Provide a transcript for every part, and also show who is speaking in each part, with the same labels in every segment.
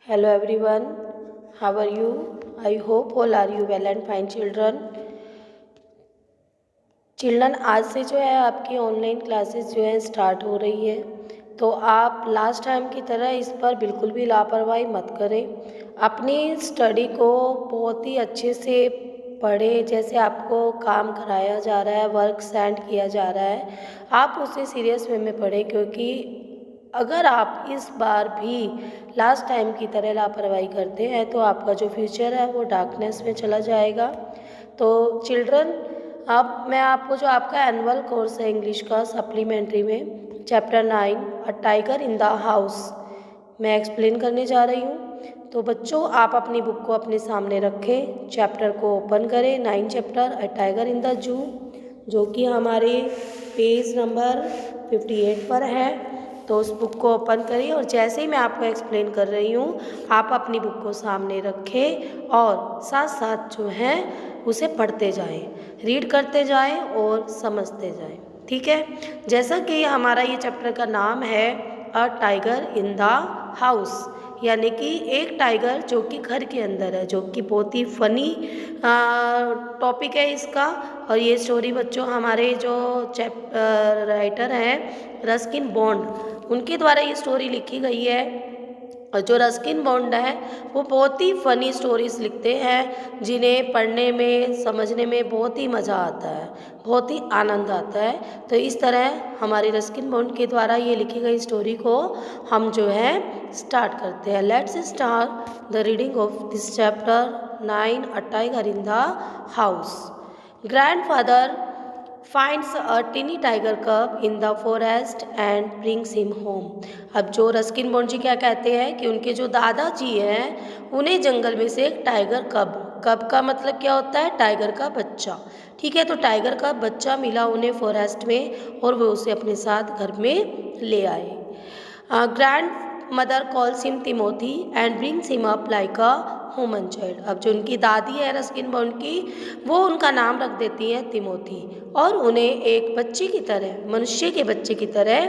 Speaker 1: Hello everyone, how are you? I hope all are you well and fine children. Children आज से जो है आपकी ऑनलाइन क्लासेस जो है स्टार्ट हो रही है, तो आप लास्ट टाइम की तरह इस पर बिल्कुल भी लापरवाही मत करें। अपनी स्टडी को बहुत ही अच्छे से पढ़ें। जैसे आपको काम कराया जा रहा है, वर्क सेंड किया जा रहा है, आप उसे सीरियस वे में पढ़ें, क्योंकि अगर आप इस बार भी लास्ट टाइम की तरह लापरवाही करते हैं तो आपका जो फ्यूचर है वो डार्कनेस में चला जाएगा। तो चिल्ड्रन, अब मैं आपको जो आपका एनुअल कोर्स है इंग्लिश का सप्लीमेंट्री में chapter 9 a tiger in the house मैं एक्सप्लेन करने जा रही हूँ। तो बच्चों, आप अपनी बुक को अपने सामने रखें, चैप्टर को ओपन करें, 9 chapter a tiger in the zoo, जो कि हमारे पेज नंबर 58 पर है। तो उस बुक को ओपन करिए और जैसे ही मैं आपको एक्सप्लेन कर रही हूँ, आप अपनी बुक को सामने रखें और साथ साथ जो है उसे पढ़ते जाएं, रीड करते जाएं और समझते जाएं। ठीक है, जैसा कि हमारा ये चैप्टर का नाम है a tiger in the house, यानी कि एक टाइगर जो कि घर के अंदर है, जो कि बहुत ही फनी टॉपिक है इसका। और ये स्टोरी बच्चों हमारे जो राइटर हैं रस्किन बॉन्ड, उनके द्वारा ये स्टोरी लिखी गई है। और जो रस्किन बॉन्ड है वो बहुत ही फ़नी स्टोरीज़ लिखते हैं, जिन्हें पढ़ने में समझने में बहुत ही मज़ा आता है, बहुत ही आनंद आता है। तो इस तरह हमारी रस्किन बॉन्ड के द्वारा ये लिखी गई स्टोरी को हम जो है स्टार्ट करते हैं। Let's start the reading of this chapter 9 a tiger in the house. Grandfather finds a teeny tiger cub in the forest and brings him home। अब जो रस्किन बॉन्ड जी क्या कहते हैं कि उनके जो दादाजी हैं उन्हें जंगल में से एक टाइगर कब, कब का मतलब क्या होता है, टाइगर का बच्चा। ठीक है, तो टाइगर का बच्चा मिला उन्हें फॉरेस्ट में और वो उसे अपने साथ घर में ले आए। Grand mother calls him Timothy and brings him up like a human child. अब जो उनकी दादी है रस्किन बॉन्ड की, वो उनका नाम रख देती हैं तिमोथी और उन्हें एक बच्चे की तरह, मनुष्य के बच्चे की तरह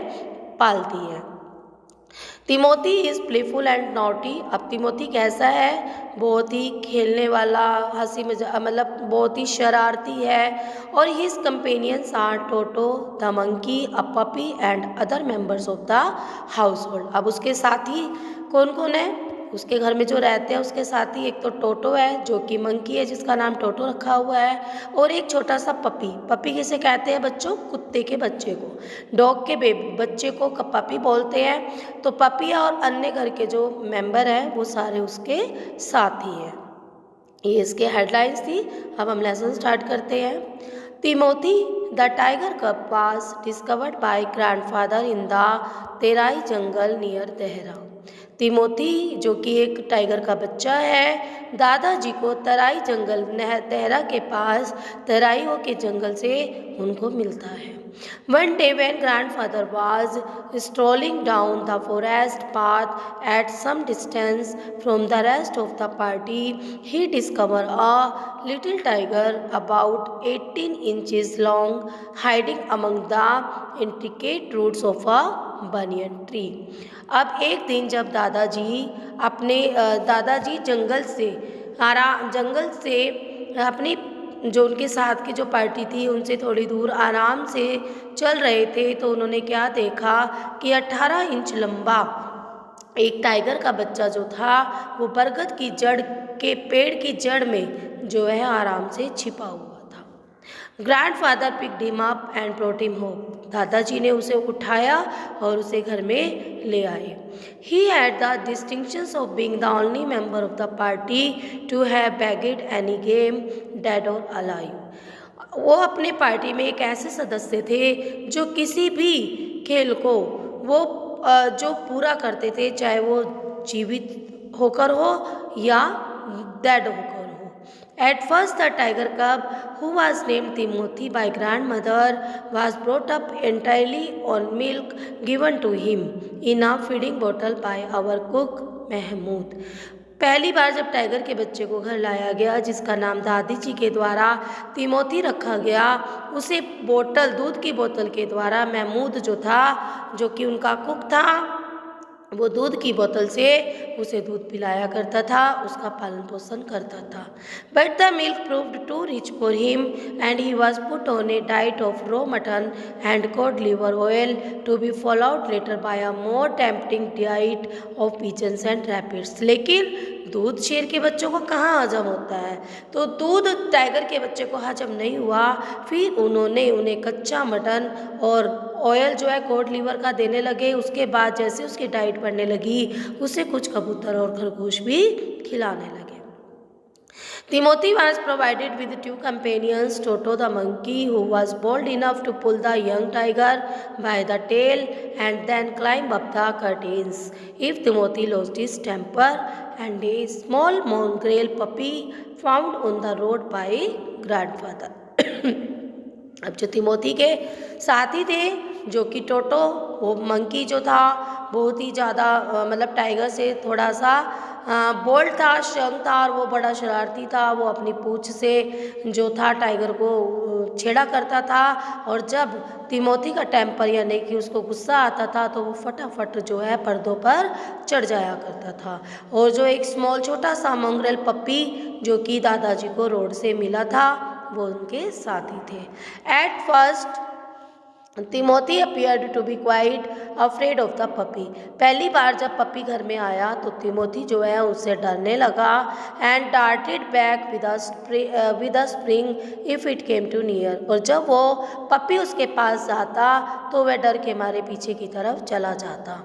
Speaker 1: पालती है। Timothy is playful and naughty. अब तिमोथी कैसा है, बहुत ही खेलने वाला, हंसी मजाक, मतलब बहुत ही शरारती है। और his companions are Toto the monkey, a puppy and other members of the household. अब उसके साथी कौन कौन है, उसके घर में जो रहते हैं उसके साथी, एक तो टोटो है जो कि मंकी है जिसका नाम टोटो रखा हुआ है, और एक छोटा सा पपी। पपी किसे कहते हैं बच्चों, कुत्ते के बच्चे को, डॉग के बच्चे को पपी बोलते हैं। तो पपी और अन्य घर के जो मेंबर हैं वो सारे उसके साथी हैं। ये इसके हेडलाइंस थी। अब हम लेसन स्टार्ट करते हैं। तिमोथी द टाइगर कब was discovered by grandfather in the Terai jungle near Dehra. Timothy जो कि एक टाइगर का बच्चा है, दादाजी को तराई जंगल तेहरा के पास तराइयों के जंगल से उनको मिलता है। One day when grandfather was strolling down the forest path at some distance from the rest of the party, he discovered a little tiger about 18 inches long hiding among the intricate roots of a banyan tree। अब एक दिन जब दादाजी जंगल से अपनी जो उनके साथ की जो पार्टी थी उनसे थोड़ी दूर आराम से चल रहे थे, तो उन्होंने क्या देखा कि 18 इंच लंबा एक टाइगर का बच्चा जो था वो बरगद की जड़ के पेड़ की जड़ में जो है आराम से छिपा हुआ था। Grandfather picked him up and brought him home. दादाजी ने उसे उठाया और उसे घर में ले आए। He had the distinctions of being the only member of the party to have bagged any game dead और अलाइव। वो अपने पार्टी में एक ऐसे सदस्य थे जो किसी भी खेल को वो जो पूरा करते थे, चाहे वो जीवित होकर हो या डेड होकर हो। At first, the tiger cub, who was named Timothy by grandmother, was brought up entirely on milk given to him in a feeding bottle by our cook Mahmood. पहली बार जब टाइगर के बच्चे को घर लाया गया, जिसका नाम दादी जी के द्वारा तिमोथी रखा गया, उसे दूध की बोतल के द्वारा महमूद जो था, जो कि उनका कुक था, वो दूध की बोतल से उसे दूध पिलाया करता था, उसका पालन पोषण करता था। But the milk proved too rich for him and he was put on a diet of raw mutton and cod liver oil to be followed later by a more tempting diet of pigeons and rabbits। लेकिन दूध शेर के बच्चों को कहाँ हजम होता है, तो दूध टाइगर के बच्चे को हजम नहीं हुआ। फिर उन्होंने उन्हें कच्चा मटन और ऑयल जो है कोड लीवर का देने लगे। उसके बाद जैसे उसकी डाइट बढ़ने लगी, उसे कुछ कबूतर और खरगोश भी खिलाने लगे। Timothy was provided with two companions, Toto the monkey, who was bold enough to pull the young tiger by the tail and then climb up the curtains if Timothy lost his temper, and a small mongrel puppy found on the road by grandfather। अब जो तिमोथी के साथी थे, जो कि टोटो, वो monkey जो था बहुत ही ज़्यादा मतलब टाइगर से थोड़ा सा बोल्ड था, स्ट्रॉन्ग था, और वो बड़ा शरारती था। वो अपनी पूंछ से जो था टाइगर को छेड़ा करता था, और जब तिमोथी का टेम्पर यानी कि उसको गुस्सा आता था तो वो फटाफट जो है पर्दों पर चढ़ जाया करता था। और जो एक स्मॉल छोटा सा मंग्रेल पप्पी जो कि दादाजी को रोड से मिला था, वो उनके साथी थे। At first Timothy appeared to be quite afraid of the puppy. पहली बार जब पपी घर में आया तो तिमोथी जो है उससे डरने लगा। And darted back with a spring if it came too near. और जब वो पपी उसके पास जाता तो वह डर के मारे पीछे की तरफ चला जाता।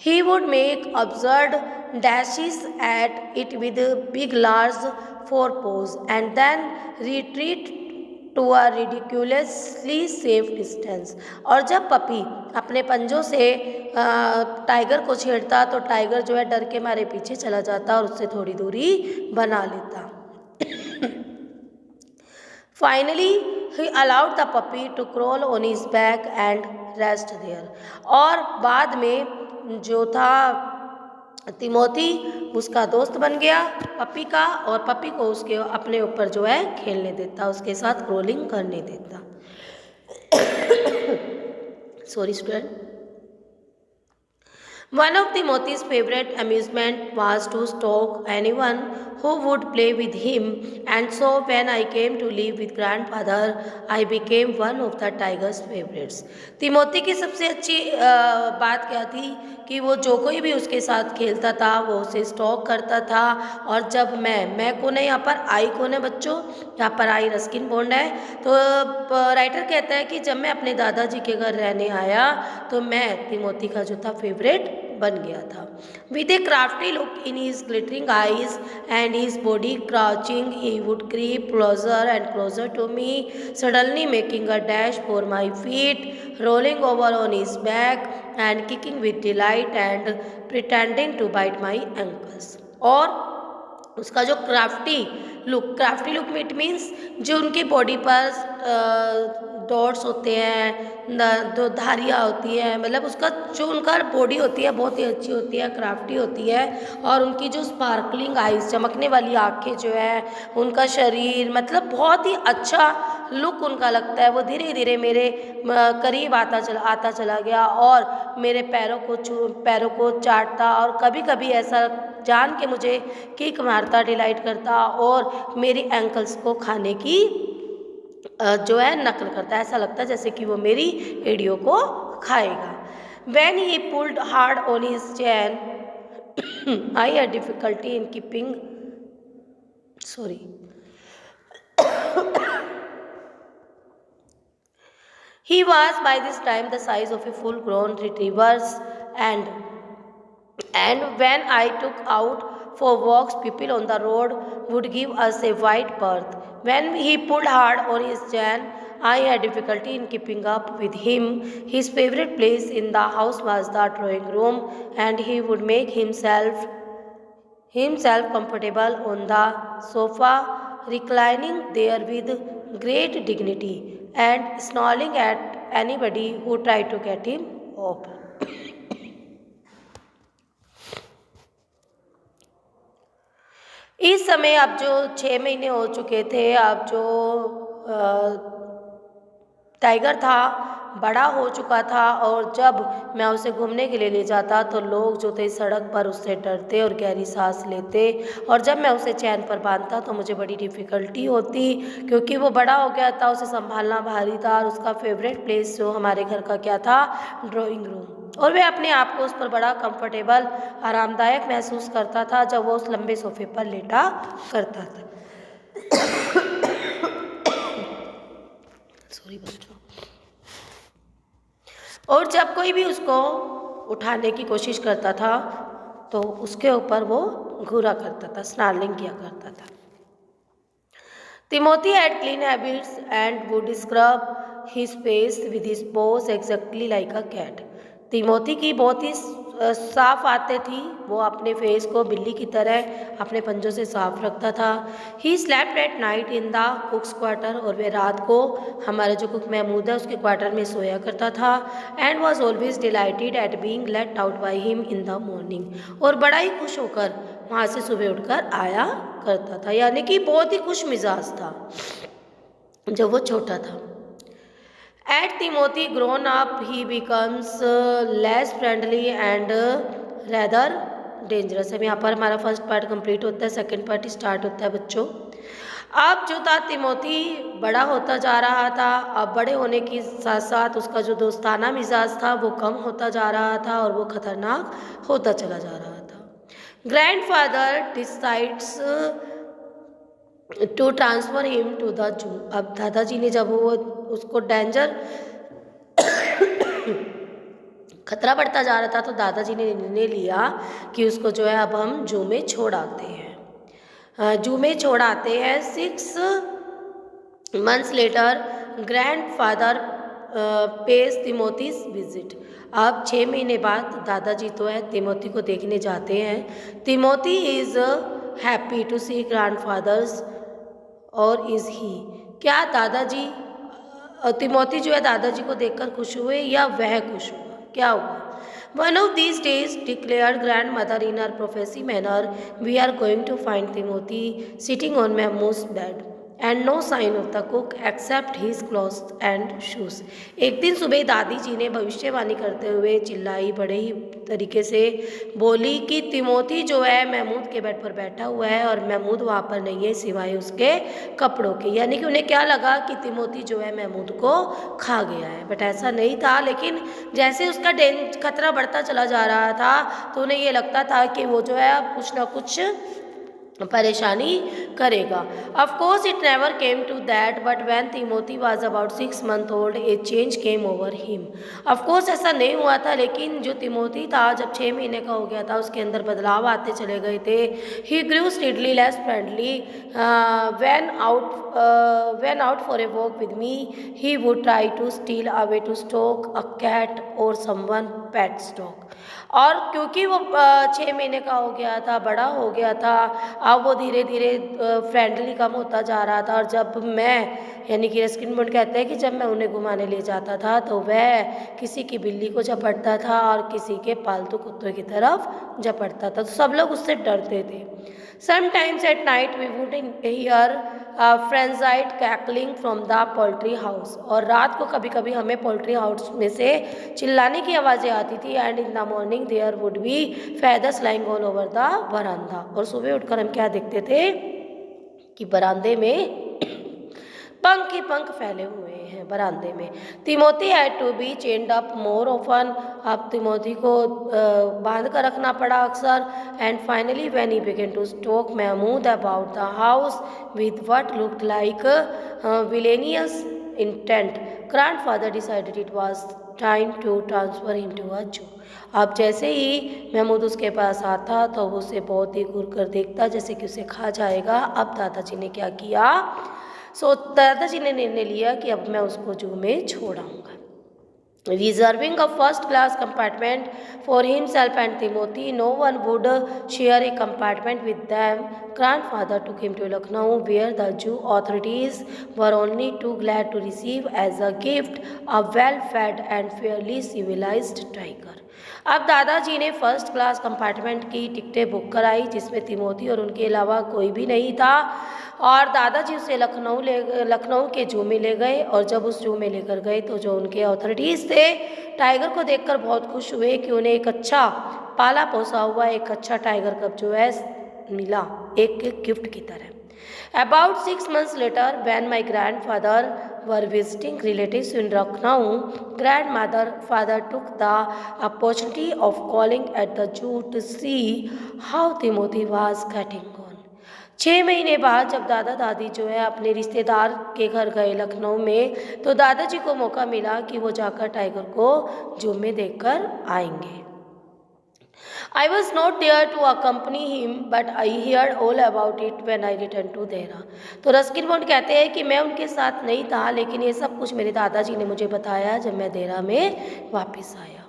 Speaker 1: He would make absurd dashes at it with big large forepaws and then retreat to a ridiculously safe distance. और जब पपी अपने पंजों से टाइगर को छेड़ता तो टाइगर जो है डर के मारे पीछे चला जाता और उससे थोड़ी दूरी बना लेता। Finally he allowed the puppy to crawl on his back and rest there. और बाद में जो था तिमोथी उसका दोस्त बन गया पपी का, और पपी को उसके अपने ऊपर जो है खेलने देता, उसके साथ क्रोलिंग करने देता। Sorry student. One of Timothy's favorite amusement was to stalk anyone who would play with him, and so when I came to live with grandfather, I became one of the tiger's favorites। Timothy की सबसे अच्छी बात क्या थी कि वो जो कोई भी उसके साथ खेलता था वो उसे स्टॉक करता था। और जब मैं कौन है यहाँ पर, आई कौन है बच्चों, यहाँ पर आई रस्किन बॉन्ड है। तो राइटर कहता है कि जब मैं अपने दादाजी के घर रहने आया तो मैं तिमोथी का जो था फेवरेट बन गया था। With a crafty look in his glittering eyes and his body crouching, he would creep closer and closer to me, suddenly making a dash for my feet, rolling over on his back and kicking with delight and pretending to bite my ankles. और उसका जो crafty look it means जो उनकी body पर dots होते हैं, जो धारियाँ होती हैं, मतलब उसका जो उनका बॉडी होती है बहुत ही अच्छी होती है, क्राफ्टी होती है। और उनकी जो स्पार्कलिंग आइज, चमकने वाली आँखें जो है, उनका शरीर मतलब बहुत ही अच्छा लुक उनका लगता है। वो धीरे धीरे मेरे करीब आता चला गया और मेरे पैरों को चाटता, और कभी कभी ऐसा जान के मुझे किक मारता, डिलाइट करता और मेरी एंकल्स को खाने की जो है नकल करता है। ऐसा लगता है जैसे कि वो मेरी एड़ियों को खाएगा। When he pulled hard on his chain, I had difficulty in keeping. Sorry. He was by this time the size of a full-grown retriever, and when I took out for walks, people on the road would give us a wide berth. When he pulled hard on his chain, I had difficulty in keeping up with him. His favorite place in the house was the drawing room, and he would make himself comfortable on the sofa, reclining there with great dignity and snarling at anybody who tried to get him up. इस समय अब जो 6 महीने हो चुके थे, अब जो टाइगर था बड़ा हो चुका था और जब मैं उसे घूमने के लिए ले जाता तो लोग जो थे सड़क पर उससे डरते और गहरी सांस लेते, और जब मैं उसे चैन पर बांधता तो मुझे बड़ी डिफ़िकल्टी होती, क्योंकि वो बड़ा हो गया था, उसे संभालना भारी था। और उसका फेवरेट प्लेस जो हमारे घर का क्या था, ड्राइंग रूम, और वह अपने आप को उस पर बड़ा कंफर्टेबल, आरामदायक महसूस करता था जब वो उस लंबे सोफे पर लेटा करता था। सॉरी बच्चों। और जब कोई भी उसको उठाने की कोशिश करता था तो उसके ऊपर वो घूरा करता था, स्नार्लिंग किया करता था। Timothy had clean habits and would scrub his face with his paws exactly like a cat. Timothy की बहुत ही साफ आदतें थी, वो अपने फेस को बिल्ली की तरह अपने पंजों से साफ रखता था। He slept at night in the कुक्स quarter, और वह रात को हमारा जो कुक महमूद है उसके क्वार्टर में सोया करता था। And was always dilated eight being let out by him in the morning, और बड़ा ही खुश होकर वहाँ से सुबह उठकर आया करता था, यानी कि बहुत ही खुश मिजाज था जब वो छोटा था। At Timothy grown up he becomes less friendly and rather dangerous. अब यहाँ पर हमारा फर्स्ट पार्ट कंप्लीट होता है, सेकंड पार्ट स्टार्ट होता है बच्चों। अब जो था तिमोथी बड़ा होता जा रहा था, अब बड़े होने के साथ साथ उसका जो दोस्ताना मिजाज था वो कम होता जा रहा था और वो खतरनाक होता चला जा रहा था। Grandfather decides to transfer him to the zoo. अब दादाजी ने जब वो उसको डेंजर खतरा बढ़ता जा रहा था तो दादाजी ने निर्णय लिया कि उसको जो है अब हम जू में छोड़ आते हैं। जू में छोड़ आते हैं। 6 months later grandfather pays Timothy's visit. अब 6 महीने बाद दादाजी तो है तिमोथी को देखने जाते हैं। Timothy is happy to see grandfathers, और इज़ ही, क्या दादाजी तिमोथी जो है दादाजी को देखकर खुश हुए या वह खुश हुआ, क्या हुआ? One of these days, declared grandmother in her prophecy manner, we are going to find Timothy sitting on Mahmoud's bed and no sign of the cook except his clothes and shoes. एक दिन सुबह दादी जी ने भविष्यवाणी करते हुए चिल्लाई, बड़े ही तरीके से बोली कि तिमोथी जो है महमूद के बेड पर बैठा हुआ है और महमूद वहाँ पर नहीं है सिवाय उसके कपड़ों के। यानी कि उन्हें क्या लगा कि तिमोथी जो है महमूद को खा गया है, बट ऐसा नहीं था। लेकिन जैसे उसका खतरा बढ़ता चला जा रहा था तो उन्हें ये लगता था कि वो जो है अब कुछ ना कुछ परेशानी करेगा। Of course it never came to that, but when Timothy was about 6 months old, a change came over him. Of course ऐसा नहीं हुआ था, लेकिन जो तिमोथी था जब 6 महीने का हो गया था उसके अंदर बदलाव आते चले गए थे। He grew steadily less friendly. When out for a walk with me, he would try to steal away to stalk a cat or someone pet's dog. और क्योंकि वो 6 महीने का हो गया था, बड़ा हो गया था, अब वो धीरे धीरे फ्रेंडली कम होता जा रहा था। और जब मैं, यानी कि रस्किन बॉन्ड कहते हैं कि जब मैं उन्हें घुमाने ले जाता था तो वह किसी की बिल्ली को झपटता था और किसी के पालतू कुत्तों की तरफ झपटता था, तो सब लोग उससे डरते थे। Sometimes at night we would hear frenzied cackling from the poultry house, और रात को कभी कभी हमें पोल्ट्री हाउस में से चिल्लाने की आवाज़ें आती थी। And in the morning there would be feathers lying all over the veranda, और सुबह उठकर हम क्या देखते थे कि बरामदे में पंख ही पंख फैले हुए हैं बरामदे में। Timothy had to be chained up more often, अब तिमोथी को बांध कर रखना पड़ा अक्सर। And finally when he began to stalk Mahmood about the house with what looked like villainous intent, grandfather decided it was time to transfer him to a zoo. अब जैसे ही महमूद उसके पास आता तो वो उसे बहुत ही घूर कर देखता जैसे कि उसे खा जाएगा। अब दादाजी ने क्या किया, दादाजी ने निर्णय लिया कि अब मैं उसको जू में छोड़ाऊंगा। Reserving a first-class compartment for himself and Timothy, no one would share a compartment with them. Grandfather took him to Lucknow, where the Jew authorities were only too glad to receive as a gift a well-fed and fairly civilized tiger. अब दादाजी ने first class compartment की टिकटें book कराई जिसमें तिमोथी और उनके अलावा कोई भी नहीं था, और दादाजी उसे लखनऊ के जू में ले गए। और जब उस जू में लेकर गए तो जो उनके अथॉरिटीज़ थे टाइगर को देखकर बहुत खुश हुए कि उन्हें एक अच्छा पाला पोसा हुआ एक अच्छा टाइगर कब जो है मिला, एक गिफ्ट की तरह। About 6 months later, when my grandfather were visiting relatives in Lucknow, father took the opportunity of calling at the zoo to see how Timothy was getting on. 6 महीने बाद जब दादा दादी जो है अपने रिश्तेदार के घर गए लखनऊ में, तो दादाजी को मौका मिला कि वो जाकर टाइगर को जू में देखकर आएंगे। I was not there to accompany him, but I heard all about it when I returned to Dehra. तो रस्किन बॉन्ड कहते हैं कि मैं उनके साथ नहीं था, लेकिन ये सब कुछ मेरे दादाजी ने मुझे बताया जब मैं देहरा में वापस आया।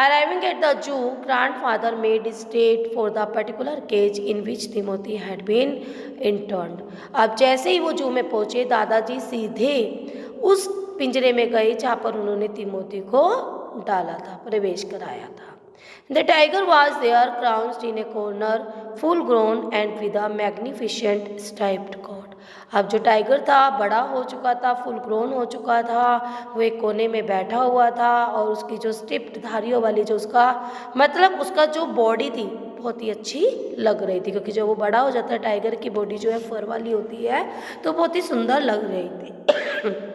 Speaker 1: Arriving at the zoo, grandfather made straight for the particular cage in which Timothy had been interned. अब जैसे ही वो जू में पहुंचे, दादाजी सीधे उस पिंजरे में गए जहाँ पर उन्होंने तिमोथी को डाला था, प्रवेश कराया था। The tiger was there, crouched in a corner, full grown and with a magnificent striped coat. अब जो टाइगर था बड़ा हो चुका था, फुल ग्रोन हो चुका था, वो एक कोने में बैठा हुआ था और उसकी जो स्ट्रिप्ड धारियों वाली जो उसका मतलब उसका जो बॉडी थी बहुत ही अच्छी लग रही थी, क्योंकि जब वो बड़ा हो जाता है टाइगर की बॉडी जो है फर वाली होती है तो बहुत ही सुंदर लग रही थी।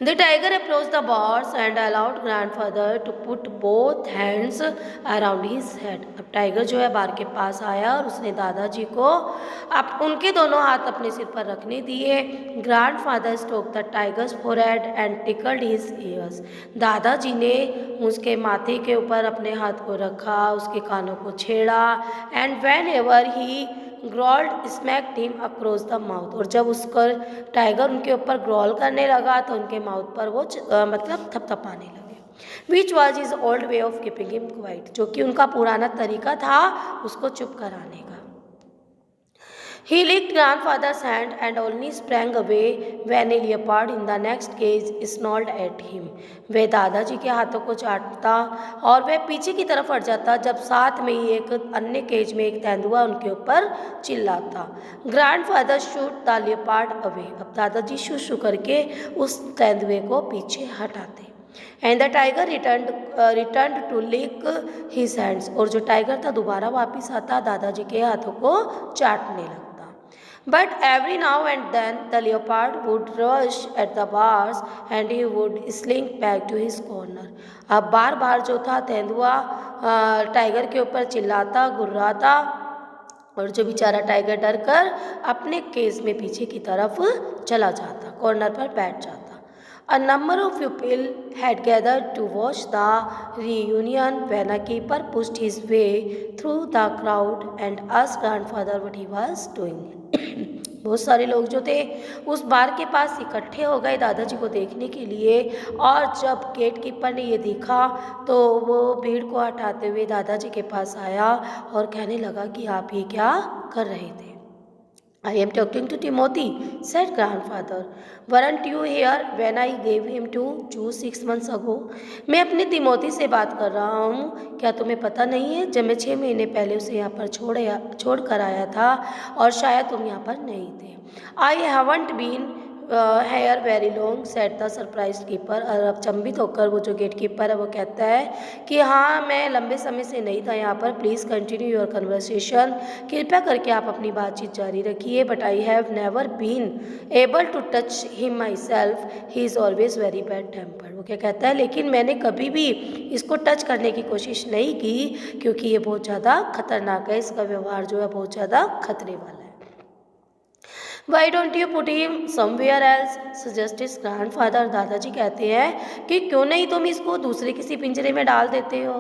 Speaker 1: The tiger approached the bars and allowed grandfather to put both hands around his head. अब टाइगर जो है बार के पास आया और उसने दादाजी को अब उनके दोनों हाथ अपने सिर पर रखने दिए। Grandfather stroked the tiger's forehead and tickled his ears. दादाजी ने उसके माथे के ऊपर अपने हाथ को रखा, उसके कानों को छेड़ा and whenever he growled smacked him across the mouth. और जब उसका टाइगर उनके ऊपर ग्रॉल करने लगा तो उनके माउथ पर वो मतलब थपथपाने लगे। Which was is old way of keeping him quite, जो कि उनका पुराना तरीका था उसको चुप कराने का। He licked grandfather's hand and only sprang away when a leopard in the next cage snarled at him. वह दादाजी के हाथों को चाटता और वह पीछे की तरफ हट जाता जब साथ में ही एक अन्य केज में एक तेंदुआ उनके ऊपर चिल्लाता। Grandfather shoot the leopard away. अब दादाजी शू शू करके उस तेंदुए को पीछे हटाते। And the tiger return to lick his hands. और जो टाइगर था दोबारा वापस आता दादाजी के हाथों को चाटने लगता। But every now and then the leopard would rush at the bars and he would slink back to his corner. अब बार बार जो था तेंदुआ टाइगर के ऊपर चिल्लाता गुर्राता और जो बेचारा टाइगर डर कर अपने केज में पीछे की तरफ चला जाता, कॉर्नर पर बैठ जाता। A number of people had gathered to watch the reunion when a keeper pushed his way through the crowd and asked grandfather what he was doing. बहुत सारे लोग जो थे उस बार के पास इकट्ठे हो गए दादाजी को देखने के लिए, और जब गेट कीपर ने ये देखा तो वो भीड़ को हटाते हुए दादाजी के पास आया और कहने लगा कि आप ये क्या कर रहे थे। I am talking to Timothy, said grandfather. Weren't you here when I gave him to you 6 months ago? मैं अपने तिमोथी से बात कर रहा हूँ, क्या तुम्हें पता नहीं है जब मैं 6 महीने पहले उसे यहाँ पर छोड़ कर आया था और शायद तुम यहाँ पर नहीं थे। I haven't been here very long said the surprised keeper. और अचंभित होकर वो जो गेट कीपर है वो कहता है कि हाँ मैं लंबे समय से नहीं था यहाँ पर, प्लीज़ कंटिन्यू योर कन्वर्सेशन, कृपया करके आप अपनी बातचीत जारी रखिए। But I have never been able to touch him myself, he is always very bad tempered. वो क्या कहता है, लेकिन मैंने कभी भी इसको टच करने की कोशिश नहीं की क्योंकि ये बहुत ज़्यादा खतरनाक है, इसका व्यवहार जो है बहुत ज़्यादा खतरे वाला है। Why don't you put him somewhere else? suggested grandfather। दादाजी कहते हैं कि क्यों नहीं तुम इसको दूसरे किसी पिंजरे में डाल देते हो।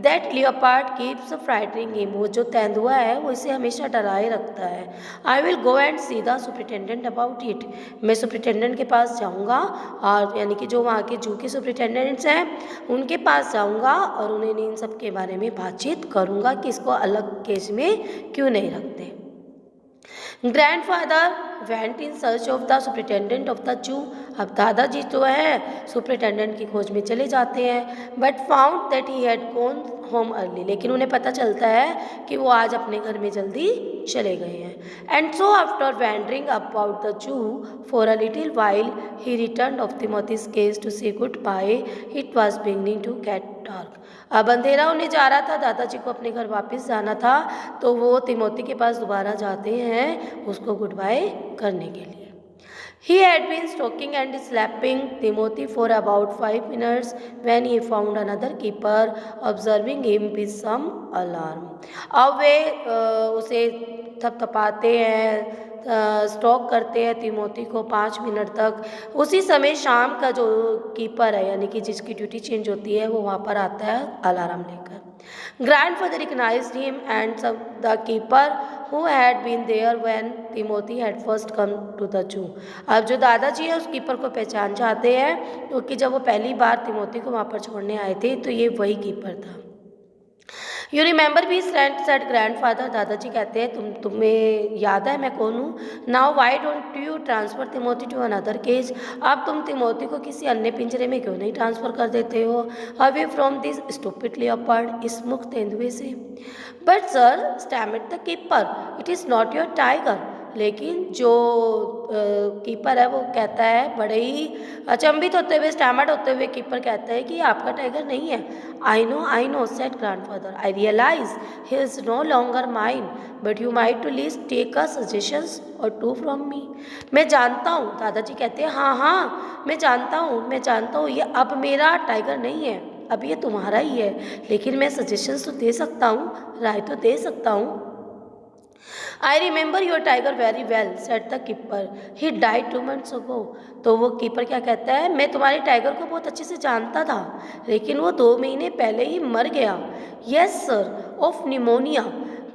Speaker 1: That leopard keeps frightening him। वो जो तेंदुआ है वो इसे हमेशा डराए रखता है। I will go and see the superintendent about it। मैं सुपरिटेंडेंट के पास जाऊँगा, और यानी कि जो वहाँ के जू के सुपरिटेंडेंट्स हैं उनके पास जाऊँगा और उन्हें इन सब के बारे में बातचीत करूँगा कि इसको अलग केज में क्यों नहीं रखते। Grandfather went in search of the superintendent of the zoo. अब दादाजी जो है सुपरिटेंडेंट की खोज में चले जाते हैं, but found that he had gone home early, लेकिन उन्हें पता चलता है कि वो आज अपने घर में जल्दी चले गए हैं। And so after wandering about the zoo for a little while he return of Timothy's cage to say good bye. It was beginning to get dark. अब अंधेरा होने जा रहा था, दादाजी को अपने घर वापस जाना था, तो वो तिमोथी के पास दोबारा जाते हैं उसको गुड बाय करने के लिए। He had been stroking and slapping Timothy for about 5 minutes when he found another keeper observing him with some alarm. अब वे उसे थपथपाते हैं, स्टॉक करते हैं तिमोथी को 5 मिनट तक। उसी समय शाम का जो कीपर है, यानी कि जिसकी ड्यूटी चेंज होती है, वो वहाँ पर आता है अलार्म लेकर। Grandfather recognized him and the keeper who had been there when Timothy had first come to the zoo. अब जो दादाजी है उस कीपर को पहचान जाते हैं, क्योंकि जब वो पहली बार तिमोथी को वहाँ पर छोड़ने आए थे तो ये वही कीपर था। You remember me said grandfather, दादाजी कहते हैं तुम्हें याद है मैं कौन हूँ। Now why don't you transfer Timothy to another cage. अब तुम तिमोथी को किसी अन्य पिंजरे में क्यों नहीं ट्रांसफर कर देते हो, away from this stupid leopard, इस मुक्त तेंदुए से। But sir stammered the keeper, it is not your tiger. लेकिन जो कीपर है वो कहता है, बड़े ही अचंभित होते हुए, स्टैमर्ड होते हुए कीपर कहता है कि आपका टाइगर नहीं है। I know said grandfather, I realise he is no longer mine, but you might to least take a suggestions or two from me. मैं जानता हूँ, दादाजी कहते हैं, हाँ मैं जानता हूँ ये अब मेरा टाइगर नहीं है, अब ये तुम्हारा ही है, लेकिन मैं सजेशंस तो दे सकता हूँ, राय तो दे सकता हूँ। I remember your tiger very well said the keeper, he died 2 months ago। तो वो कीपर क्या कहता है, मैं तुम्हारे टाइगर को बहुत अच्छे से जानता था, लेकिन वो 2 महीने पहले ही मर गया। Yes sir, of pneumonia.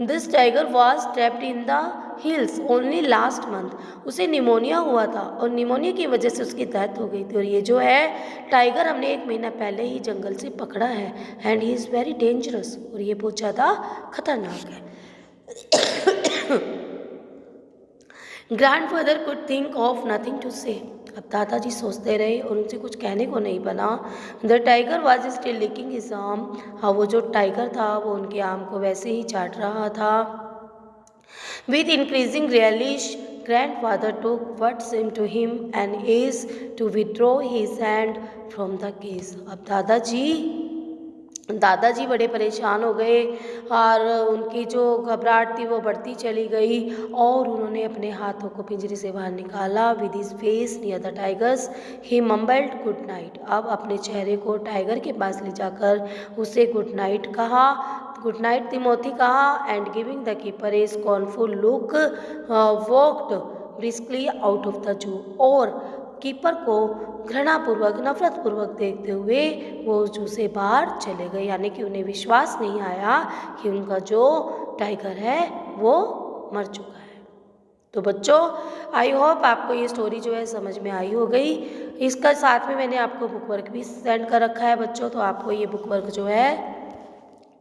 Speaker 1: This tiger was trapped in the hills only last month. उसे निमोनिया हुआ था और निमोनिया की वजह से उसकी डेथ हो गई थी। और ये जो है टाइगर हमने 1 महीना पहले ही जंगल से पकड़ा है, and he is very dangerous, और ये बहुत ज़्यादा खतरनाक है। Grandfather could think of nothing to say. अब दादाजी सोचते रहे और उनसे कुछ कहने को नहीं बना। The tiger was still licking his arm. हाँ, वो जो टाइगर था वो उनके आर्म को वैसे ही चाट रहा था। With increasing relish grandfather took what seemed to him an ace to withdraw his hand from the case। अब दादाजी बड़े परेशान हो गए और उनकी जो घबराहट थी वो बढ़ती चली गई, और उन्होंने अपने हाथों को पिंजरे से बाहर निकाला। With his face near the tiger's he mumbled good night. अब अपने चेहरे को टाइगर के पास ले जाकर उसे गुड नाइट कहा, गुड नाइट तिमोथी कहा, and giving the keeper a scornful look walked briskly out of the zoo. और कीपर को घृणापूर्वक, नफरतपूर्वक देखते हुए वो जू से बाहर चले गए, यानी कि उन्हें विश्वास नहीं आया कि उनका जो टाइगर है वो मर चुका है। तो बच्चों, आई होप आपको ये स्टोरी जो है समझ में आई हो गई। इसका साथ में मैंने आपको बुक वर्क भी सेंड कर रखा है बच्चों, तो आपको ये बुक वर्क जो है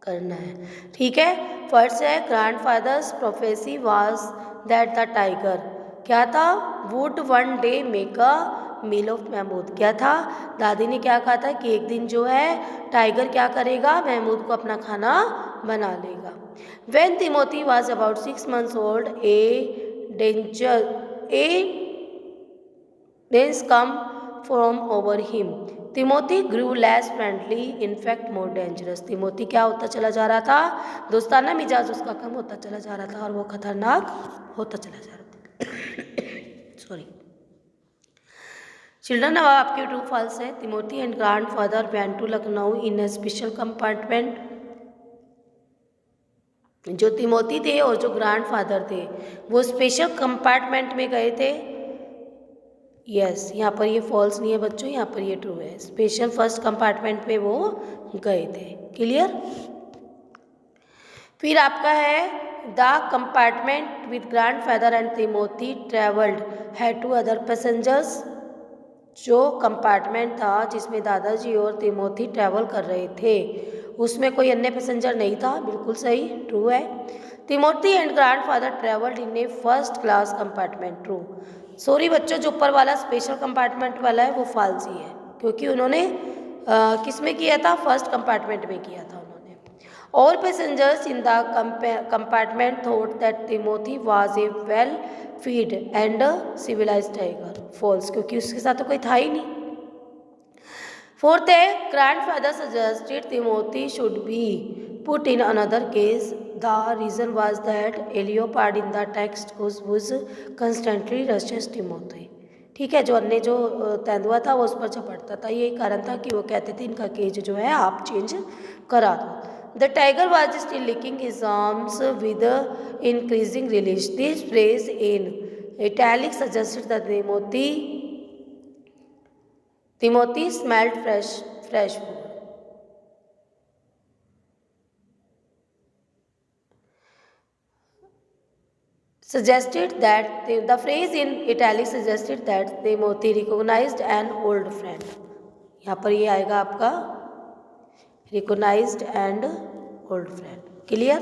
Speaker 1: करना है, ठीक है। फर्स्ट है, grandfathers prophecy was that the tiger, क्या था, would one day make a meal of Mahmood. क्या था, दादी ने क्या कहा था कि एक दिन जो है टाइगर क्या करेगा, महमूद को अपना खाना बना लेगा। When Timothy was about 6 months old, a dense come from over him. Timothy grew less friendly, in fact more dangerous. Timothy क्या होता चला जा रहा था, दोस्ताना मिजाज उसका कम होता चला जा रहा था और वो खतरनाक होता चला जा रहा था। सॉरी चिल्ड्रन, अब आपके ट्रू फॉल्स है। Timothy and grandfather went to Lucknow in a special compartment. जो तिमोथी थे और जो ग्रैंडफादर थे वो स्पेशल कंपार्टमेंट में गए थे। यस, यहाँ पर ये फॉल्स नहीं है बच्चों, यहाँ पर ये ट्रू है। स्पेशल फर्स्ट कंपार्टमेंट में वो गए थे। क्लियर। फिर आपका है, the compartment with grandfather and Timothy travelled had two other passengers. जो कंपार्टमेंट था जिसमें दादाजी और तिमोथी ट्रैवल कर रहे थे उसमें कोई अन्य पैसेंजर नहीं था। बिल्कुल सही, ट्रू है। Timothy and grandfather travelled in A first class compartment. True. Sorry बच्चों, जो ऊपर वाला स्पेशल कंपार्टमेंट वाला है वो फाल्स ही है, क्योंकि उन्होंने किस में किया था, फर्स्ट कंपार्टमेंट में किया था उन्होंने। All passengers in the compartment thought that Timothy was a well fed and civilised tiger. False, क्योंकि उसके साथ तो कोई था ही नहीं। Fourth, a grandfather suggested Timothy should be put in another case. The reason was that a leopard in the text was constantly rushes Timothy. ठीक है, जो अन्य जो तेंदुआ था वो उस पर झपटता था, यही कारण था कि वो कहते थे इनका केज जो है आप चेंज करा दो। The tiger was still licking his arms with increasing relish. This phrase in italics suggested that Timothy smelled fresh food. Suggested that the phrase in italics suggested that Timothy recognized an old friend. यहाँ पर ये आएगा आपका recognized and old friend. Clear?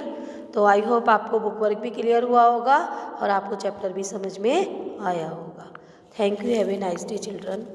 Speaker 1: तो I hope आपको book work भी clear हुआ होगा और आपको चैप्टर भी समझ में आया होगा। Thank you. Have a nice day children.